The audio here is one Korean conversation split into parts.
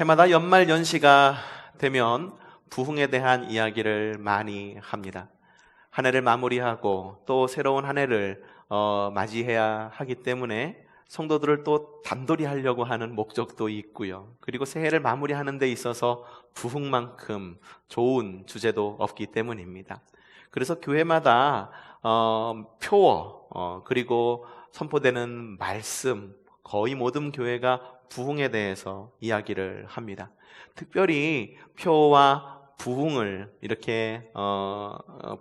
해마다 연말 연시가 되면 부흥에 대한 이야기를 많이 합니다. 한 해를 마무리하고 또 새로운 한 해를 맞이해야 하기 때문에 성도들을 또 단돌이 하려고 하는 목적도 있고요. 그리고 새해를 마무리하는 데 있어서 부흥만큼 좋은 주제도 없기 때문입니다. 그래서 교회마다 표어 그리고 선포되는 말씀, 거의 모든 교회가 부흥에 대해서 이야기를 합니다. 특별히 표와 부흥을 이렇게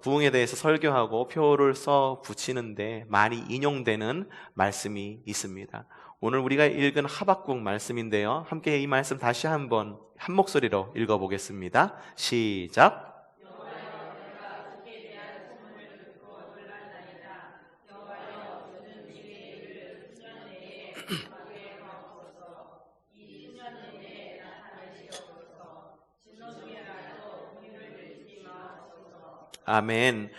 부흥에 대해서 설교하고 표를 써 붙이는데 많이 인용되는 말씀이 있습니다. 오늘 우리가 읽은 하박국 말씀인데요. 함께 이 말씀 다시 한번 한 목소리로 읽어보겠습니다. 시작. 아멘.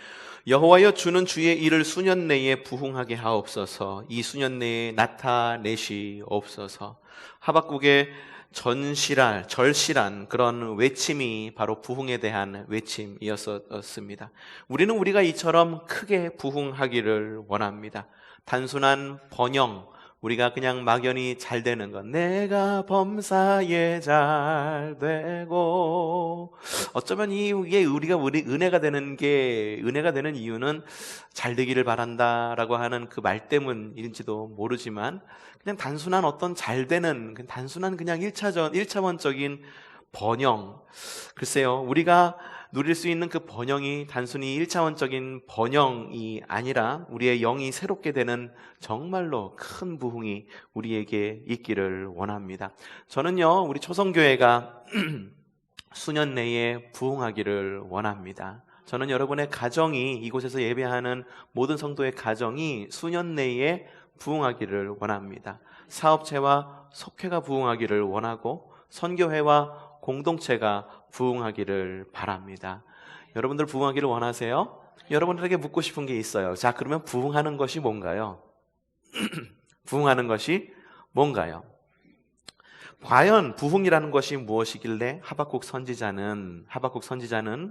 여호와여, 주는 주의 일을 수년 내에 부흥하게 하옵소서. 이 수년 내에 나타내시옵소서. 하박국의 절실한 그런 외침이 바로 부흥에 대한 외침이었습니다. 우리는 우리가 이처럼 크게 부흥하기를 원합니다. 단순한 번영, 우리가 그냥 막연히 잘 되는 것, 내가 범사에 잘 되고, 어쩌면 이게 우리 은혜가 되는 이유는 잘 되기를 바란다라고 하는 그 말 때문인지도 모르지만, 그냥 단순한 어떤 잘 되는, 단순한 그냥 1차원적인 번영. 글쎄요, 우리가 누릴 수 있는 그 번영이 단순히 1차원적인 번영이 아니라 우리의 영이 새롭게 되는 정말로 큰 부흥이 우리에게 있기를 원합니다. 저는요, 우리 초성교회가 수년 내에 부흥하기를 원합니다. 저는 여러분의 가정이, 이곳에서 예배하는 모든 성도의 가정이 수년 내에 부흥하기를 원합니다. 사업체와 속회가 부흥하기를 원하고 선교회와 공동체가 부흥하기를 바랍니다. 여러분들 부흥하기를 원하세요? 여러분들에게 묻고 싶은 게 있어요. 자, 그러면 부흥하는 것이 뭔가요? 부흥하는 것이 뭔가요? 과연 부흥이라는 것이 무엇이길래 하박국 선지자는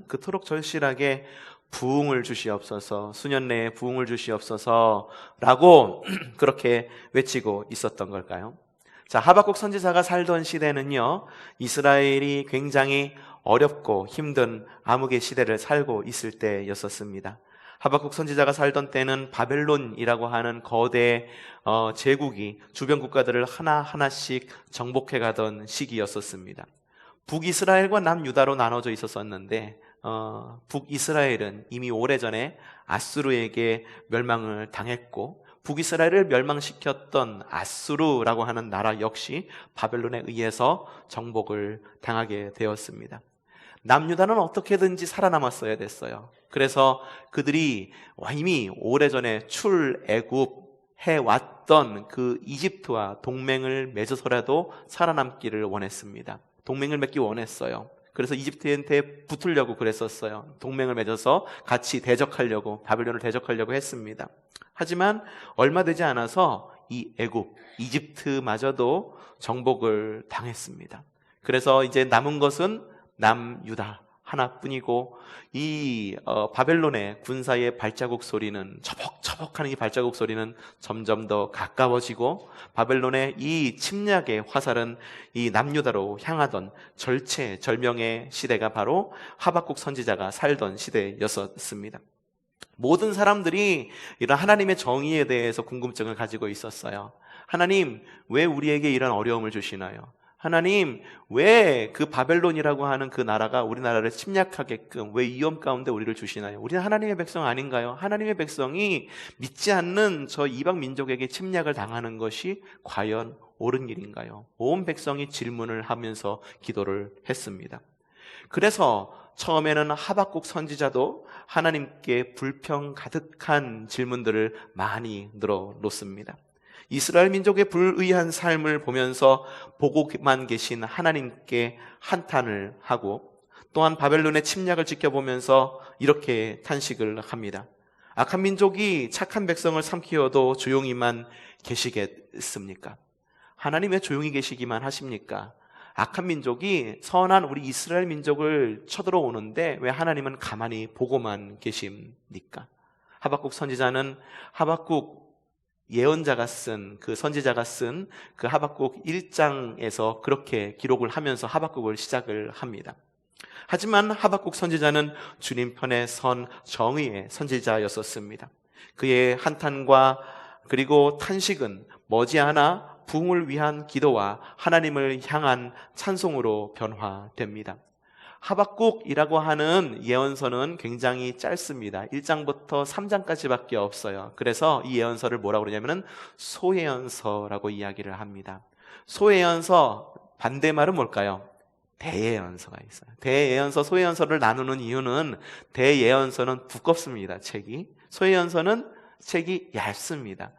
그토록 절실하게 부흥을 주시옵소서, 수년 내에 부흥을 주시옵소서 라고 그렇게 외치고 있었던 걸까요? 자, 하박국 선지자가 살던 시대는요, 이스라엘이 굉장히 어렵고 힘든 암흑의 시대를 살고 있을 때였었습니다. 하박국 선지자가 살던 때는 바벨론이라고 하는 거대 제국이 주변 국가들을 하나하나씩 정복해 가던 시기였었습니다. 북이스라엘과 남유다로 나눠져 있었었는데 북이스라엘은 이미 오래전에 아수르에게 멸망을 당했고, 북이스라엘을 멸망시켰던 아수르라고 하는 나라 역시 바벨론에 의해서 정복을 당하게 되었습니다. 남유다는 어떻게든지 살아남았어야 됐어요. 그래서 그들이 이미 오래전에 출애굽해왔던 그 이집트와 동맹을 맺어서라도 살아남기를 원했습니다. 동맹을 맺기 원했어요. 그래서 이집트한테 붙으려고 그랬었어요. 동맹을 맺어서 같이 바벨론을 대적하려고 했습니다. 하지만 얼마 되지 않아서 이 이집트마저도 정복을 당했습니다. 그래서 이제 남은 것은 남유다 하나뿐이고, 이 바벨론의 군사의 발자국 소리는, 처벅처벅하는 이 발자국 소리는 점점 더 가까워지고, 바벨론의 이 침략의 화살은 이 남유다로 향하던 절체절명의 시대가 바로 하박국 선지자가 살던 시대였었습니다. 모든 사람들이 이런 하나님의 정의에 대해서 궁금증을 가지고 있었어요. 하나님, 왜 우리에게 이런 어려움을 주시나요? 하나님, 왜 그 바벨론이라고 하는 그 나라가 우리나라를 침략하게끔 왜 위험 가운데 우리를 주시나요? 우리는 하나님의 백성 아닌가요? 하나님의 백성이 믿지 않는 저 이방 민족에게 침략을 당하는 것이 과연 옳은 일인가요? 온 백성이 질문을 하면서 기도를 했습니다. 그래서 처음에는 하박국 선지자도 하나님께 불평 가득한 질문들을 많이 늘어놓습니다. 이스라엘 민족의 불의한 삶을 보면서 보고만 계신 하나님께 한탄을 하고, 또한 바벨론의 침략을 지켜보면서 이렇게 탄식을 합니다. 악한 민족이 착한 백성을 삼키어도 조용히만 계시겠습니까? 하나님 왜 조용히 계시기만 하십니까? 악한 민족이 선한 우리 이스라엘 민족을 쳐들어오는데 왜 하나님은 가만히 보고만 계십니까? 하박국 선지자는 하박국 예언자가 쓴 그 선지자가 쓴 그 하박국 1장에서 그렇게 기록을 하면서 하박국을 시작을 합니다. 하지만 하박국 선지자는 주님 편에 선 정의의 선지자였었습니다. 그의 한탄과 그리고 탄식은 머지않아 부흥을 위한 기도와 하나님을 향한 찬송으로 변화됩니다. 하박국이라고 하는 예언서는 굉장히 짧습니다. 1장부터 3장까지밖에 없어요. 그래서 이 예언서를 뭐라고 그러냐면 소예언서라고 이야기를 합니다. 소예언서 반대말은 뭘까요? 대예언서가 있어요. 대예언서, 소예언서를 나누는 이유는 대예언서는 두껍습니다. 책이. 소예언서는 책이 얇습니다.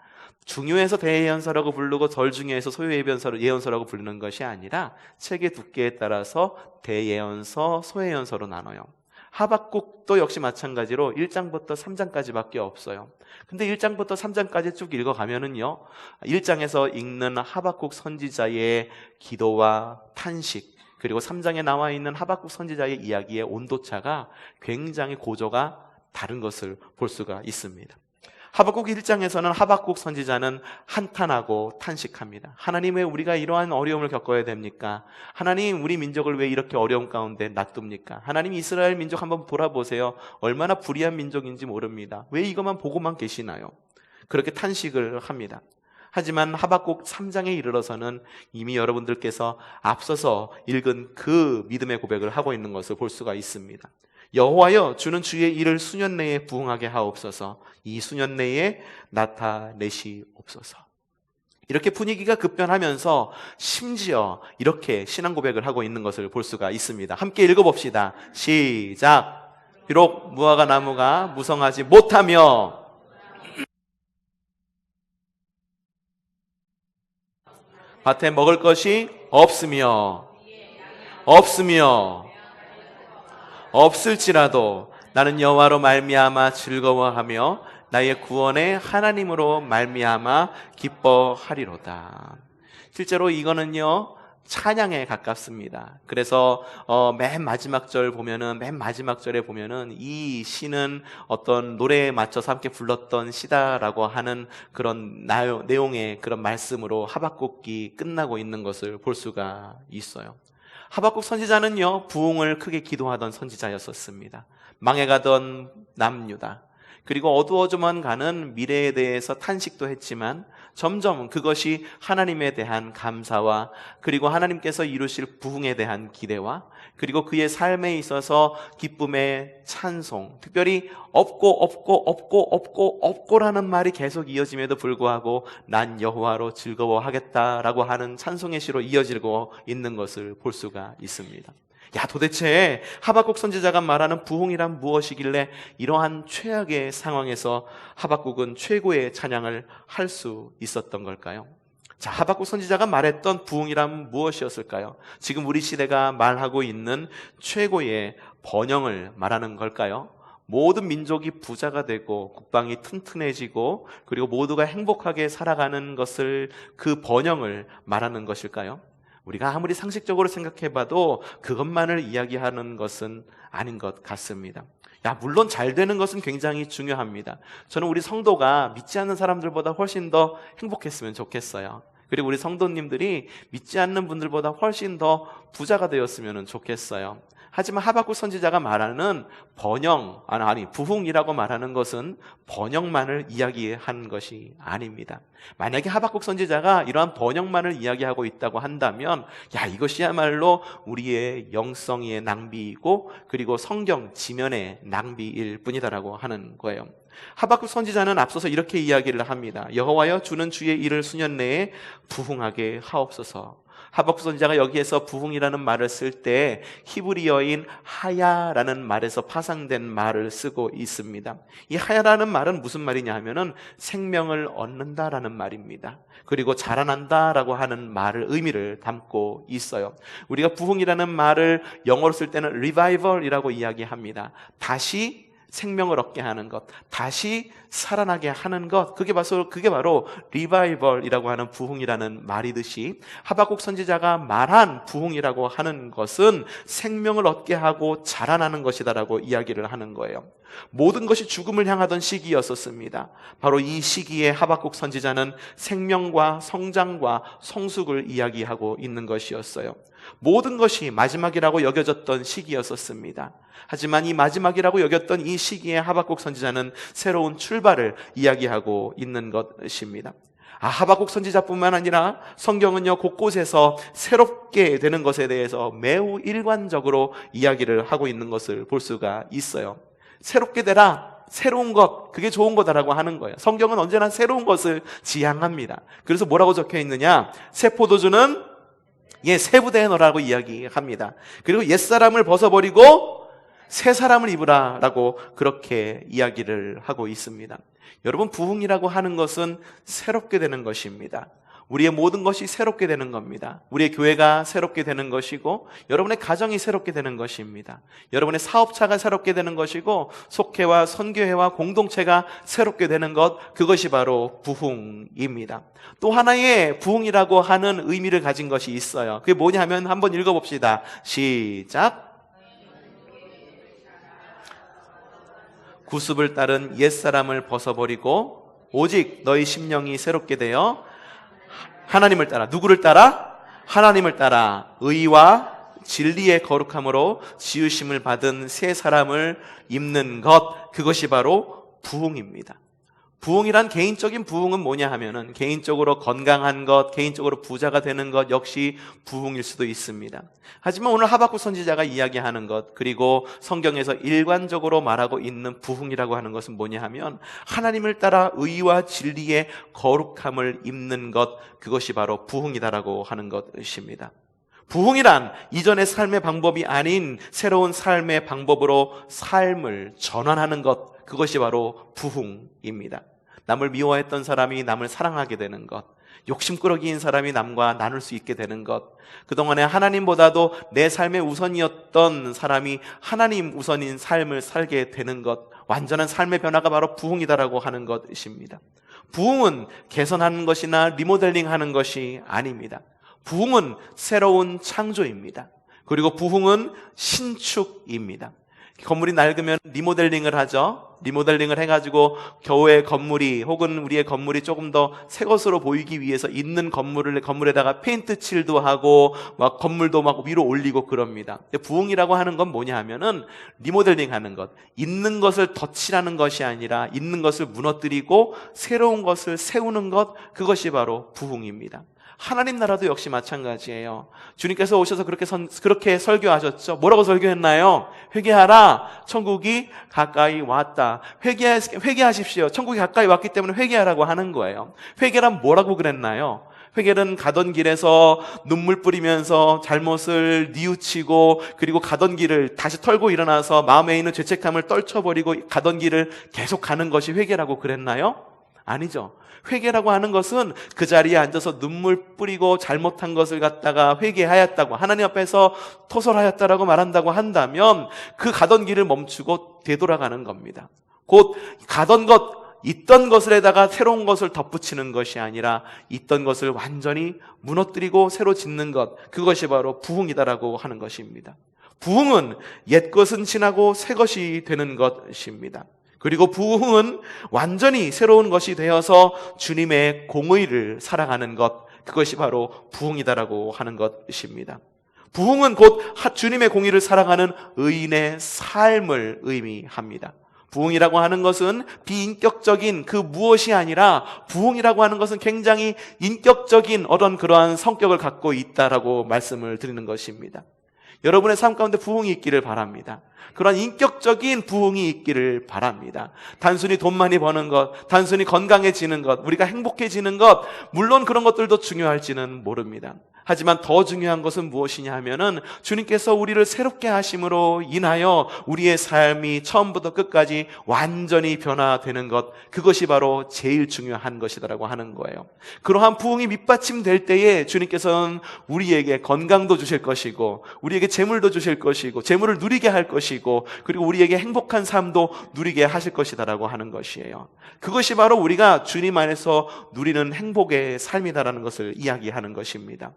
중요해서 대예언서라고 부르고 덜 중요해서 소예언서라고 부르는 것이 아니라 책의 두께에 따라서 대예언서, 소예언서로 나눠요. 하박국도 역시 마찬가지로 1장부터 3장까지밖에 없어요. 근데 1장부터 3장까지 쭉 읽어가면은요, 1장에서 읽는 하박국 선지자의 기도와 탄식, 그리고 3장에 나와 있는 하박국 선지자의 이야기의 온도차가 굉장히 고조가 다른 것을 볼 수가 있습니다. 하박국 1장에서는 하박국 선지자는 한탄하고 탄식합니다. 하나님, 왜 우리가 이러한 어려움을 겪어야 됩니까? 하나님, 우리 민족을 왜 이렇게 어려움 가운데 놔둡니까? 하나님, 이스라엘 민족 한번 돌아보세요. 얼마나 불의한 민족인지 모릅니다. 왜 이것만 보고만 계시나요? 그렇게 탄식을 합니다. 하지만 하박국 3장에 이르러서는 이미 여러분들께서 앞서서 읽은 그 믿음의 고백을 하고 있는 것을 볼 수가 있습니다. 여호와여, 주는 주의 일을 수년 내에 부응하게 하옵소서. 이 수년 내에 나타내시옵소서. 이렇게 분위기가 급변하면서 심지어 이렇게 신앙 고백을 하고 있는 것을 볼 수가 있습니다. 함께 읽어봅시다. 시작. 비록 무화과 나무가 무성하지 못하며 밭에 먹을 것이 없을지라도 나는 여호와로 말미암아 즐거워하며 나의 구원의 하나님으로 말미암아 기뻐하리로다. 실제로 이거는요, 찬양에 가깝습니다. 그래서 맨 마지막 절에 보면은 이 시는 어떤 노래에 맞춰서 함께 불렀던 시다라고 하는 그런 내용의 그런 말씀으로 하박국이 끝나고 있는 것을 볼 수가 있어요. 하박국 선지자는요, 부흥을 크게 기도하던 선지자였었습니다. 망해가던 남유다, 그리고 어두워져만 가는 미래에 대해서 탄식도 했지만 점점 그것이 하나님에 대한 감사와 그리고 하나님께서 이루실 부흥에 대한 기대와 그리고 그의 삶에 있어서 기쁨의 찬송, 특별히 없고라는 말이 계속 이어짐에도 불구하고 난 여호와로 즐거워하겠다라고 하는 찬송의 시로 이어지고 있는 것을 볼 수가 있습니다. 야, 도대체 하박국 선지자가 말하는 부흥이란 무엇이길래 이러한 최악의 상황에서 하박국은 최고의 찬양을 할 수 있었던 걸까요? 자, 하박국 선지자가 말했던 부흥이란 무엇이었을까요? 지금 우리 시대가 말하고 있는 최고의 번영을 말하는 걸까요? 모든 민족이 부자가 되고 국방이 튼튼해지고 그리고 모두가 행복하게 살아가는 것을, 그 번영을 말하는 것일까요? 우리가 아무리 상식적으로 생각해봐도 그것만을 이야기하는 것은 아닌 것 같습니다. 물론 잘 되는 것은 굉장히 중요합니다. 저는 우리 성도가 믿지 않는 사람들보다 훨씬 더 행복했으면 좋겠어요. 그리고 우리 성도님들이 믿지 않는 분들보다 훨씬 더 부자가 되었으면 좋겠어요. 하지만 하박국 선지자가 말하는 부흥이라고 말하는 것은 번영만을 이야기한 것이 아닙니다. 만약에 하박국 선지자가 이러한 번영만을 이야기하고 있다고 한다면 이것이야말로 우리의 영성의 낭비이고 그리고 성경 지면의 낭비일 뿐이다라고 하는 거예요. 하박국 선지자는 앞서서 이렇게 이야기를 합니다. 여호와여, 주는 주의 일을 수년 내에 부흥하게 하옵소서. 하박국 선지자가 여기에서 부흥이라는 말을 쓸 때 히브리어인 하야라는 말에서 파생된 말을 쓰고 있습니다. 이 하야라는 말은 무슨 말이냐 하면은 생명을 얻는다라는 말입니다. 그리고 자라난다라고 하는 의미를 담고 있어요. 우리가 부흥이라는 말을 영어로 쓸 때는 revival이라고 이야기합니다. 다시 생명을 얻게 하는 것, 다시 살아나게 하는 것, 그게 바로 리바이벌이라고 하는 부흥이라는 말이듯이 하박국 선지자가 말한 부흥이라고 하는 것은 생명을 얻게 하고 자라나는 것이다라고 이야기를 하는 거예요. 모든 것이 죽음을 향하던 시기였었습니다. 바로 이 시기에 하박국 선지자는 생명과 성장과 성숙을 이야기하고 있는 것이었어요. 모든 것이 마지막이라고 여겨졌던 시기였었습니다. 하지만 이 마지막이라고 여겼던 이 시기에 하박국 선지자는 새로운 출발을 이야기하고 있는 것입니다. 하박국 선지자뿐만 아니라 성경은요, 곳곳에서 새롭게 되는 것에 대해서 매우 일관적으로 이야기를 하고 있는 것을 볼 수가 있어요. 새롭게 되라, 새로운 것, 그게 좋은 거다라고 하는 거예요. 성경은 언제나 새로운 것을 지향합니다. 그래서 뭐라고 적혀 있느냐? 새 포도주는 새 부대에 넣으라고 이야기합니다. 그리고 옛사람을 벗어버리고 새 사람을 입으라 라고 그렇게 이야기를 하고 있습니다. 여러분, 부흥이라고 하는 것은 새롭게 되는 것입니다. 우리의 모든 것이 새롭게 되는 겁니다. 우리의 교회가 새롭게 되는 것이고, 여러분의 가정이 새롭게 되는 것입니다. 여러분의 사업차가 새롭게 되는 것이고, 속회와 선교회와 공동체가 새롭게 되는 것, 그것이 바로 부흥입니다. 또 하나의 부흥이라고 하는 의미를 가진 것이 있어요. 그게 뭐냐 하면 한번 읽어봅시다. 시작. 구습을 따른 옛사람을 벗어버리고 오직 너희 심령이 새롭게 되어 하나님을 따라, 누구를 따라? 하나님을 따라 의와 진리의 거룩함으로 지으심을 받은 새 사람을 입는 것, 그것이 바로 부흥입니다. 부흥이란 개인적인 부흥은 뭐냐 하면은 개인적으로 건강한 것, 개인적으로 부자가 되는 것 역시 부흥일 수도 있습니다. 하지만 오늘 하박국 선지자가 이야기하는 것, 그리고 성경에서 일관적으로 말하고 있는 부흥이라고 하는 것은 뭐냐 하면 하나님을 따라 의와 진리의 거룩함을 입는 것, 그것이 바로 부흥이다라고 하는 것입니다. 부흥이란 이전의 삶의 방법이 아닌 새로운 삶의 방법으로 삶을 전환하는 것, 그것이 바로 부흥입니다. 남을 미워했던 사람이 남을 사랑하게 되는 것, 욕심꾸러기인 사람이 남과 나눌 수 있게 되는 것, 그동안에 하나님보다도 내 삶의 우선이었던 사람이 하나님 우선인 삶을 살게 되는 것, 완전한 삶의 변화가 바로 부흥이다라고 하는 것입니다. 부흥은 개선하는 것이나 리모델링하는 것이 아닙니다. 부흥은 새로운 창조입니다. 그리고 부흥은 신축입니다. 건물이 낡으면 리모델링을 하죠. 리모델링을 해가지고 교회 건물이 혹은 우리의 건물이 조금 더 새 것으로 보이기 위해서 있는 건물에다가 페인트 칠도 하고 막 건물도 막 위로 올리고 그럽니다. 부흥이라고 하는 건 뭐냐 하면은 리모델링 하는 것, 있는 것을 덧칠하는 것이 아니라 있는 것을 무너뜨리고 새로운 것을 세우는 것, 그것이 바로 부흥입니다. 하나님 나라도 역시 마찬가지예요. 주님께서 오셔서 그렇게 설교하셨죠. 뭐라고 설교했나요? 회개하라, 천국이 가까이 왔다. 회개하십시오. 천국이 가까이 왔기 때문에 회개하라고 하는 거예요. 회개란 뭐라고 그랬나요? 회개는 가던 길에서 눈물 뿌리면서 잘못을 뉘우치고, 그리고 가던 길을 다시 털고 일어나서 마음에 있는 죄책감을 떨쳐버리고 가던 길을 계속 가는 것이 회개라고 그랬나요? 아니죠. 회개라고 하는 것은 그 자리에 앉아서 눈물 뿌리고 잘못한 것을 갖다가 회개하였다고, 하나님 앞에서 토설하였다라고 말한다고 한다면 그 가던 길을 멈추고 되돌아가는 겁니다. 곧 가던 것, 있던 것을에다가 새로운 것을 덧붙이는 것이 아니라 있던 것을 완전히 무너뜨리고 새로 짓는 것, 그것이 바로 부흥이다라고 하는 것입니다. 부흥은 옛것은 지나고 새 것이 되는 것입니다. 그리고 부흥은 완전히 새로운 것이 되어서 주님의 공의를 살아가는 것, 그것이 바로 부흥이다라고 하는 것입니다. 부흥은 곧 주님의 공의를 살아가는 의인의 삶을 의미합니다. 부흥이라고 하는 것은 비인격적인 그 무엇이 아니라, 부흥이라고 하는 것은 굉장히 인격적인 어떤 그러한 성격을 갖고 있다라고 말씀을 드리는 것입니다. 여러분의 삶 가운데 부흥이 있기를 바랍니다. 그런 인격적인 부흥이 있기를 바랍니다. 단순히 돈 많이 버는 것, 단순히 건강해지는 것, 우리가 행복해지는 것, 물론 그런 것들도 중요할지는 모릅니다. 하지만 더 중요한 것은 무엇이냐 하면은 주님께서 우리를 새롭게 하심으로 인하여 우리의 삶이 처음부터 끝까지 완전히 변화되는 것, 그것이 바로 제일 중요한 것이다라고 하는 거예요. 그러한 부흥이 밑받침될 때에 주님께서는 우리에게 건강도 주실 것이고, 우리에게 재물도 주실 것이고, 재물을 누리게 할 것이고, 것이고 그리고 우리에게 행복한 삶도 누리게 하실 것이다라고 하는 것이에요. 그것이 바로 우리가 주님 안에서 누리는 행복의 삶이다라는 것을 이야기하는 것입니다.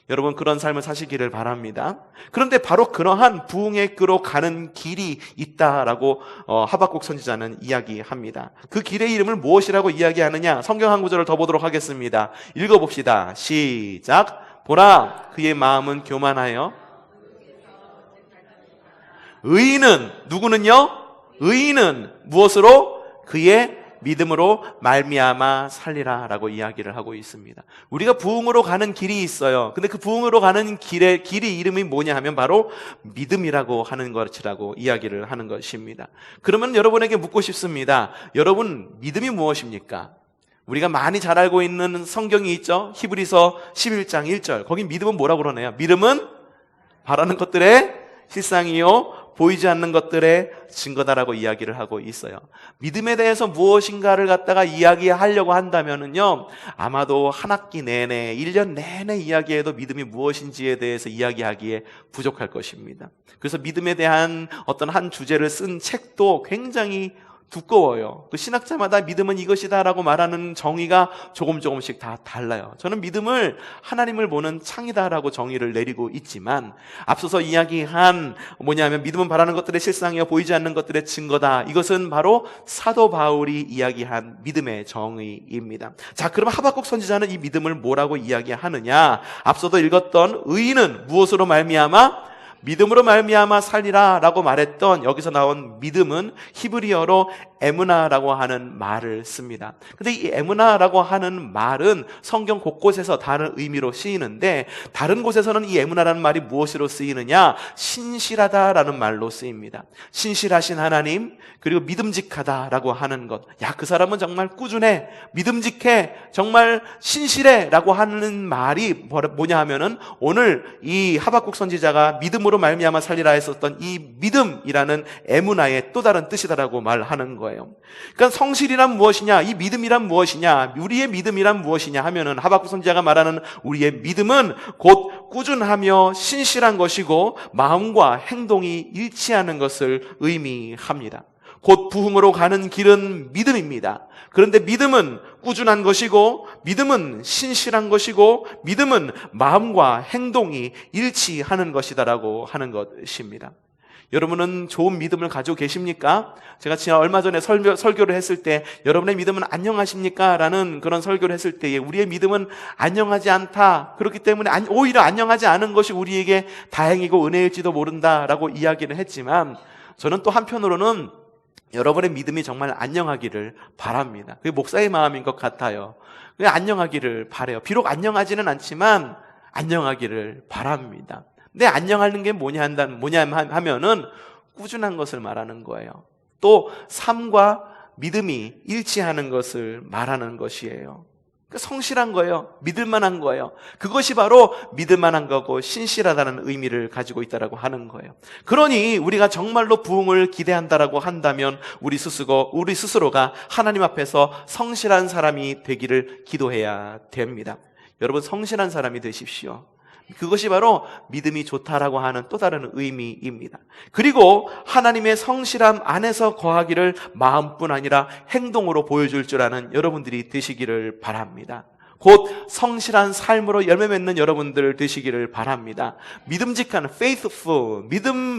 여러분 그런 삶을 사시기를 바랍니다. 그런데 바로 그러한 부흥의 끄로 가는 길이 있다라고 하박국 선지자는 이야기합니다. 그 길의 이름을 무엇이라고 이야기하느냐? 성경 한 구절을 더 보도록 하겠습니다. 읽어봅시다. 시작. 보라, 그의 마음은 교만하여 의인은 누구는요? 의인은 무엇으로? 그의 믿음으로 말미암아 살리라 라고 이야기를 하고 있습니다. 우리가 부흥으로 가는 길이 있어요. 근데 그 부흥으로 가는 길의 이름이 뭐냐 하면 바로 믿음이라고 하는 것이라고 이야기를 하는 것입니다. 그러면 여러분에게 묻고 싶습니다. 여러분 믿음이 무엇입니까? 우리가 많이 잘 알고 있는 성경이 있죠. 히브리서 11장 1절. 거기 믿음은 뭐라고 그러네요. 믿음은 바라는 것들의 실상이요 보이지 않는 것들의 증거다라고 이야기를 하고 있어요. 믿음에 대해서 무엇인가를 갖다가 이야기하려고 한다면은요, 아마도 한 학기 내내, 1년 내내 이야기해도 믿음이 무엇인지에 대해서 이야기하기에 부족할 것입니다. 그래서 믿음에 대한 어떤 한 주제를 쓴 책도 굉장히 두꺼워요. 그 신학자마다 믿음은 이것이다라고 말하는 정의가 조금씩 다 달라요. 저는 믿음을 하나님을 보는 창이다라고 정의를 내리고 있지만 앞서서 이야기한 뭐냐면 믿음은 바라는 것들의 실상이요 보이지 않는 것들의 증거다. 이것은 바로 사도 바울이 이야기한 믿음의 정의입니다. 자, 그럼 하박국 선지자는 이 믿음을 뭐라고 이야기하느냐? 앞서도 읽었던 의인은 무엇으로 말미암아? 믿음으로 말미암아 살리라 라고 말했던 여기서 나온 믿음은 히브리어로 에무나라고 하는 말을 씁니다. 근데 이 에무나라고 하는 말은 성경 곳곳에서 다른 의미로 쓰이는데 다른 곳에서는 이 에무나라는 말이 무엇으로 쓰이느냐? 신실하다라는 말로 쓰입니다. 신실하신 하나님 그리고 믿음직하다라고 하는 것. 야, 그 사람은 정말 꾸준해, 믿음직해, 정말 신실해 라고 하는 말이 뭐냐 하면은 오늘 이 하박국 선지자가 믿음으로 말미암아 살리라 했었던 이 믿음이라는 에무나의 또 다른 뜻이다라고 말하는 거예요. 그러니까 성실이란 무엇이냐? 이 믿음이란 무엇이냐? 우리의 믿음이란 무엇이냐 하면은 하박국 선지자가 말하는 우리의 믿음은 곧 꾸준하며 신실한 것이고 마음과 행동이 일치하는 것을 의미합니다. 곧 부흥으로 가는 길은 믿음입니다. 그런데 믿음은 꾸준한 것이고 믿음은 신실한 것이고 믿음은 마음과 행동이 일치하는 것이다라고 하는 것입니다. 여러분은 좋은 믿음을 가지고 계십니까? 제가 지난 얼마 전에 설교를 했을 때 여러분의 믿음은 안녕하십니까? 라는 그런 설교를 했을 때에 우리의 믿음은 안녕하지 않다. 그렇기 때문에 오히려 안녕하지 않은 것이 우리에게 다행이고 은혜일지도 모른다라고 이야기를 했지만 저는 또 한편으로는 여러분의 믿음이 정말 안녕하기를 바랍니다. 그게 목사의 마음인 것 같아요. 그게 안녕하기를 바라요. 비록 안녕하지는 않지만 안녕하기를 바랍니다. 근데 안녕하는 게 뭐냐 하면은 꾸준한 것을 말하는 거예요. 또 삶과 믿음이 일치하는 것을 말하는 것이에요. 성실한 거예요. 믿을 만한 거예요. 그것이 바로 믿을 만한 거고 신실하다는 의미를 가지고 있다라고 하는 거예요. 그러니 우리가 정말로 부흥을 기대한다라고 한다면 우리 스스로가 하나님 앞에서 성실한 사람이 되기를 기도해야 됩니다. 여러분 성실한 사람이 되십시오. 그것이 바로 믿음이 좋다라고 하는 또 다른 의미입니다. 그리고 하나님의 성실함 안에서 거하기를 마음뿐 아니라 행동으로 보여줄 줄 아는 여러분들이 되시기를 바랍니다. 곧 성실한 삶으로 열매 맺는 여러분들 되시기를 바랍니다. 믿음직한 faithful,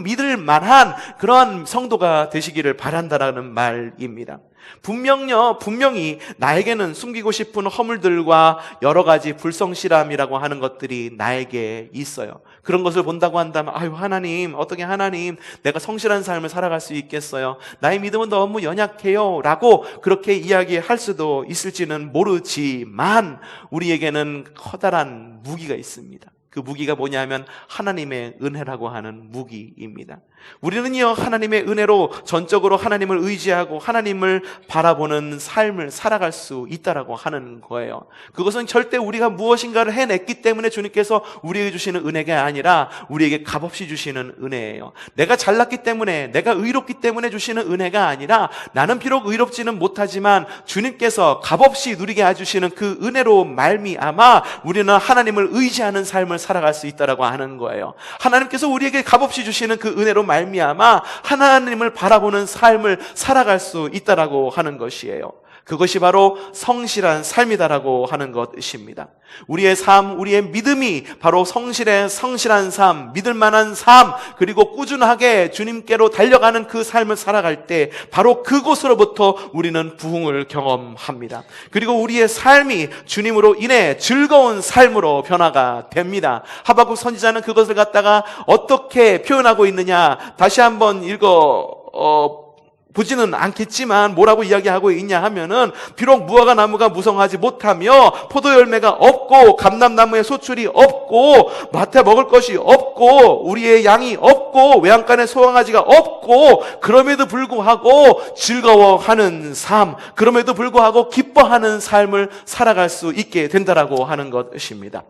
믿을 만한 그러한 성도가 되시기를 바란다라는 말입니다. 분명히 나에게는 숨기고 싶은 허물들과 여러 가지 불성실함이라고 하는 것들이 나에게 있어요. 그런 것을 본다고 한다면 아유 하나님, 어떻게 하나님 내가 성실한 삶을 살아갈 수 있겠어요? 나의 믿음은 너무 연약해요 라고 그렇게 이야기할 수도 있을지는 모르지만 우리에게는 커다란 무기가 있습니다. 그 무기가 뭐냐면 하나님의 은혜라고 하는 무기입니다. 우리는요 하나님의 은혜로 전적으로 하나님을 의지하고 하나님을 바라보는 삶을 살아갈 수 있다라고 하는 거예요. 그것은 절대 우리가 무엇인가를 해냈기 때문에 주님께서 우리에게 주시는 은혜가 아니라 우리에게 값없이 주시는 은혜예요. 내가 잘났기 때문에, 내가 의롭기 때문에 주시는 은혜가 아니라 나는 비록 의롭지는 못하지만 주님께서 값없이 누리게 해주시는 그 은혜로 말미암아 우리는 하나님을 의지하는 삶을 살아갈 수 있다라고 하는 거예요. 하나님께서 우리에게 값없이 주시는 그 은혜로 말미암아 하나님을 바라보는 삶을 살아갈 수 있다라고 하는 것이에요. 그것이 바로 성실한 삶이다라고 하는 것입니다. 우리의 삶, 우리의 믿음이 바로 성실한 삶, 믿을 만한 삶, 그리고 꾸준하게 주님께로 달려가는 그 삶을 살아갈 때 바로 그곳으로부터 우리는 부흥을 경험합니다. 그리고 우리의 삶이 주님으로 인해 즐거운 삶으로 변화가 됩니다. 하박국 선지자는 그것을 갖다가 어떻게 표현하고 있느냐, 다시 한번 보지는 않겠지만 뭐라고 이야기하고 있냐 하면은, 비록 무화과 나무가 무성하지 못하며 포도 열매가 없고 감람나무에 소출이 없고 밭에 먹을 것이 없고 우리의 양이 없고 외양간에 소강아지가 없고, 그럼에도 불구하고 즐거워하는 삶, 그럼에도 불구하고 기뻐하는 삶을 살아갈 수 있게 된다라고 하는 것입니다.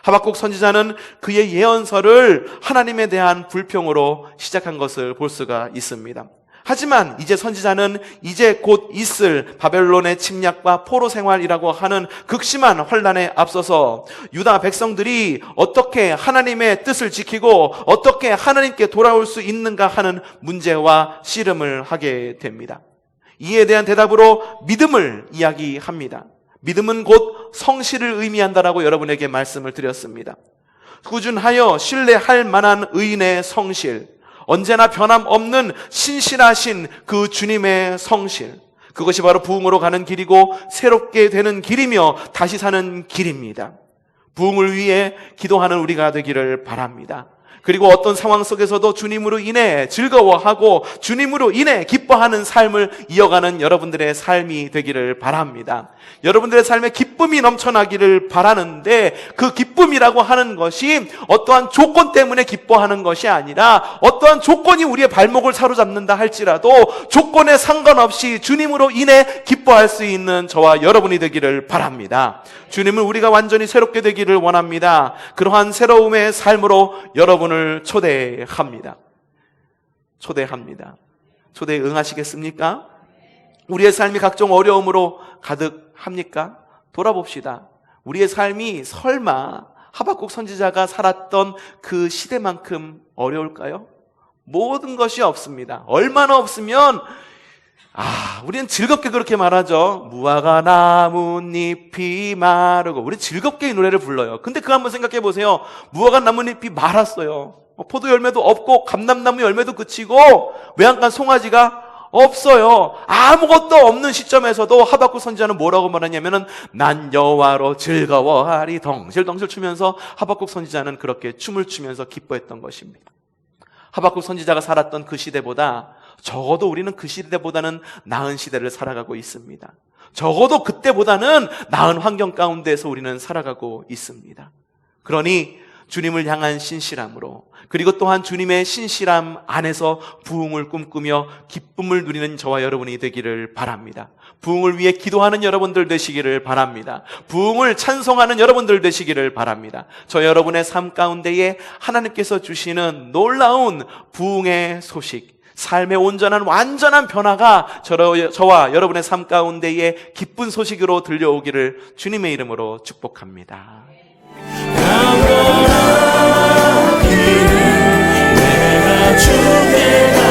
하박국 선지자는 그의 예언서를 하나님에 대한 불평으로 시작한 것을 볼 수가 있습니다. 하지만 이제 선지자는 이제 곧 있을 바벨론의 침략과 포로 생활이라고 하는 극심한 환난에 앞서서 유다 백성들이 어떻게 하나님의 뜻을 지키고 어떻게 하나님께 돌아올 수 있는가 하는 문제와 씨름을 하게 됩니다. 이에 대한 대답으로 믿음을 이야기합니다. 믿음은 곧 성실을 의미한다라고 여러분에게 말씀을 드렸습니다. 꾸준하여 신뢰할 만한 의인의 성실, 언제나 변함없는 신실하신 그 주님의 성실, 그것이 바로 부흥으로 가는 길이고 새롭게 되는 길이며 다시 사는 길입니다. 부흥을 위해 기도하는 우리가 되기를 바랍니다. 그리고 어떤 상황 속에서도 주님으로 인해 즐거워하고 주님으로 인해 기뻐하는 삶을 이어가는 여러분들의 삶이 되기를 바랍니다. 여러분들의 삶에 기쁨이 넘쳐나기를 바라는데, 그 기쁨이라고 하는 것이 어떠한 조건 때문에 기뻐하는 것이 아니라, 어떠한 조건이 우리의 발목을 사로잡는다 할지라도 조건에 상관없이 주님으로 인해 기뻐할 수 있는 저와 여러분이 되기를 바랍니다. 주님은 우리가 완전히 새롭게 되기를 원합니다. 그러한 새로움의 삶으로 여러분을 초대합니다. 초대에 응하시겠습니까? 우리의 삶이 각종 어려움으로 가득합니까? 돌아봅시다. 우리의 삶이 설마 하박국 선지자가 살았던 그 시대만큼 어려울까요? 모든 것이 없습니다. 얼마나 없으면 우리는 즐겁게 그렇게 말하죠. 무화과 나뭇잎이 마르고, 우리 즐겁게 이 노래를 불러요. 근데 그거 한번 생각해 보세요. 무화과 나뭇잎이 말았어요. 포도 열매도 없고 감람나무 열매도 그치고 외양간 송아지가 없어요. 아무것도 없는 시점에서도 하박국 선지자는 뭐라고 말하냐면은, 난 여호와로 즐거워하리. 덩실덩실 추면서 하박국 선지자는 그렇게 춤을 추면서 기뻐했던 것입니다. 하박국 선지자가 살았던 그 시대보다, 적어도 우리는 그 시대보다는 나은 시대를 살아가고 있습니다. 적어도 그때보다는 나은 환경 가운데서 우리는 살아가고 있습니다. 그러니 주님을 향한 신실함으로, 그리고 또한 주님의 신실함 안에서 부흥을 꿈꾸며 기쁨을 누리는 저와 여러분이 되기를 바랍니다. 부흥을 위해 기도하는 여러분들 되시기를 바랍니다. 부흥을 찬송하는 여러분들 되시기를 바랍니다. 저 여러분의 삶 가운데에 하나님께서 주시는 놀라운 부흥의 소식, 삶의 온전한 완전한 변화가 저와 여러분의 삶 가운데에 기쁜 소식으로 들려오기를 주님의 이름으로 축복합니다. 내가 주께